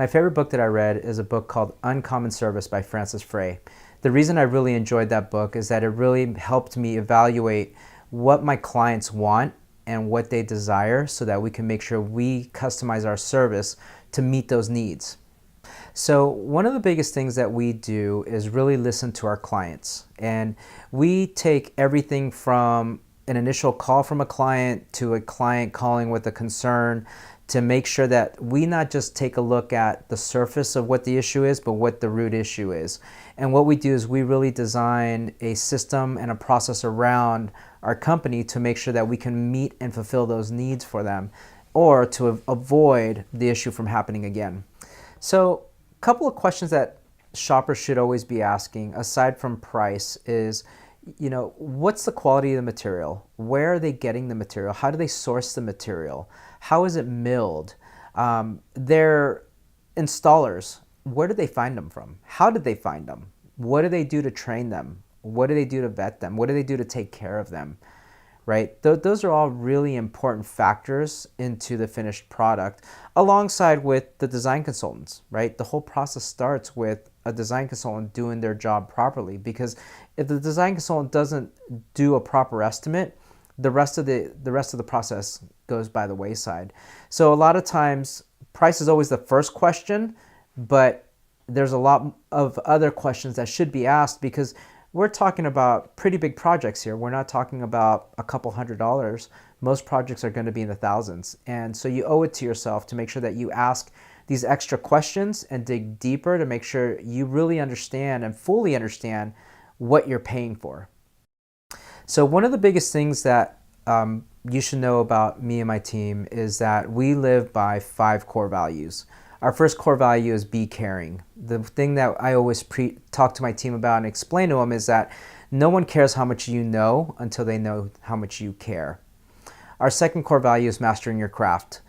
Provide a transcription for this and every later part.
My favorite book that I read is a book called Uncommon Service by Francis Frey. The reason I really enjoyed that book is that it really helped me evaluate what my clients want and what they desire so that we can make sure we customize our service to meet those needs. So one of the biggest things that we do is really listen to our clients. And we take everything from an initial call from a client to a client calling with a concern to make sure that we not just take a look at the surface of what the issue is, but what the root issue is. And what we do is we really design a system and a process around our company to make sure that we can meet and fulfill those needs for them, or to avoid the issue from happening again. So a couple of questions that shoppers should always be asking, aside from price, is, what's the quality of the material? Where are they getting the material? How do they source the material? How is it milled? Their installers, where did they find them from? How did they find them? What do they do to train them? What do they do to vet them? What do they do to take care of them? Right? Those are all really important factors into the finished product, alongside with the design consultants, right? The whole process starts with a design consultant doing their job properly, because if the design consultant doesn't do a proper estimate, the rest of the process goes by the wayside. So a lot of times price is always the first question, but there's a lot of other questions that should be asked, because we're talking about pretty big projects here. We're not talking about a couple $100s. Most projects are going to be in the thousands. And so you owe it to yourself to make sure that you ask these extra questions and dig deeper to make sure you really understand and fully understand what you're paying for. So one of the biggest things that you should know about me and my team is that we live by 5 core values. Our first core value is be caring. The thing that I always talk to my team about and explain to them is that no one cares how much you know until they know how much you care. Our second core value is mastering your craft.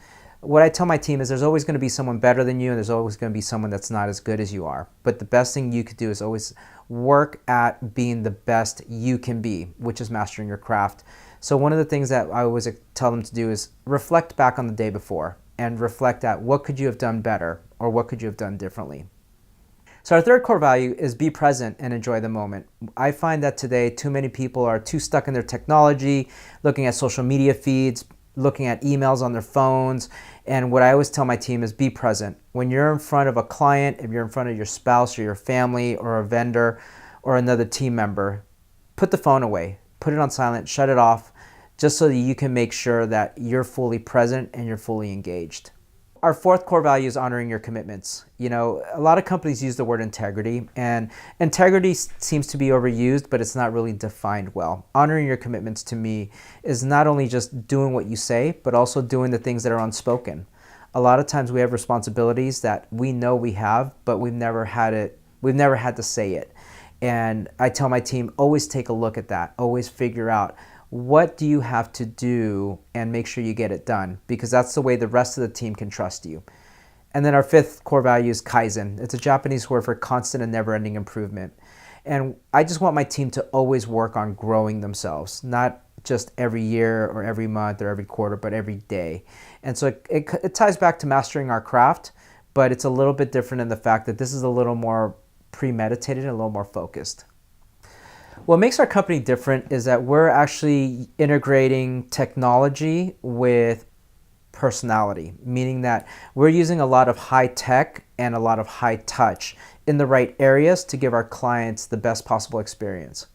What I tell my team is there's always going to be someone better than you, and there's always going to be someone that's not as good as you are. But the best thing you could do is always work at being the best you can be, which is mastering your craft. So one of the things that I always tell them to do is reflect back on the day before and reflect at what could you have done better, or what could you have done differently. So our third core value is be present and enjoy the moment. I find that today too many people are too stuck in their technology, looking at social media feeds, looking at emails on their phones. And what I always tell my team is be present. When you're in front of a client, if you're in front of your spouse or your family or a vendor or another team member, put the phone away, put it on silent, shut it off, just so that you can make sure that you're fully present and you're fully engaged. Our fourth core value is honoring your commitments. A lot of companies use the word integrity, and integrity seems to be overused, but it's not really defined well. Honoring your commitments to me is not only just doing what you say, but also doing the things that are unspoken. A lot of times we have responsibilities that we know we have, but we've never had to say it. And I tell my team, always take a look at that, always figure out what do you have to do and make sure you get it done, because that's the way the rest of the team can trust you. And then our fifth core value is Kaizen. It's a Japanese word for constant and never-ending improvement. And I just want my team to always work on growing themselves, not just every year or every month or every quarter, but every day. And so it ties back to mastering our craft, but it's a little bit different in the fact that this is a little more premeditated and a little more focused. What makes our company different is that we're actually integrating technology with personality, meaning that we're using a lot of high tech and a lot of high touch in the right areas to give our clients the best possible experience.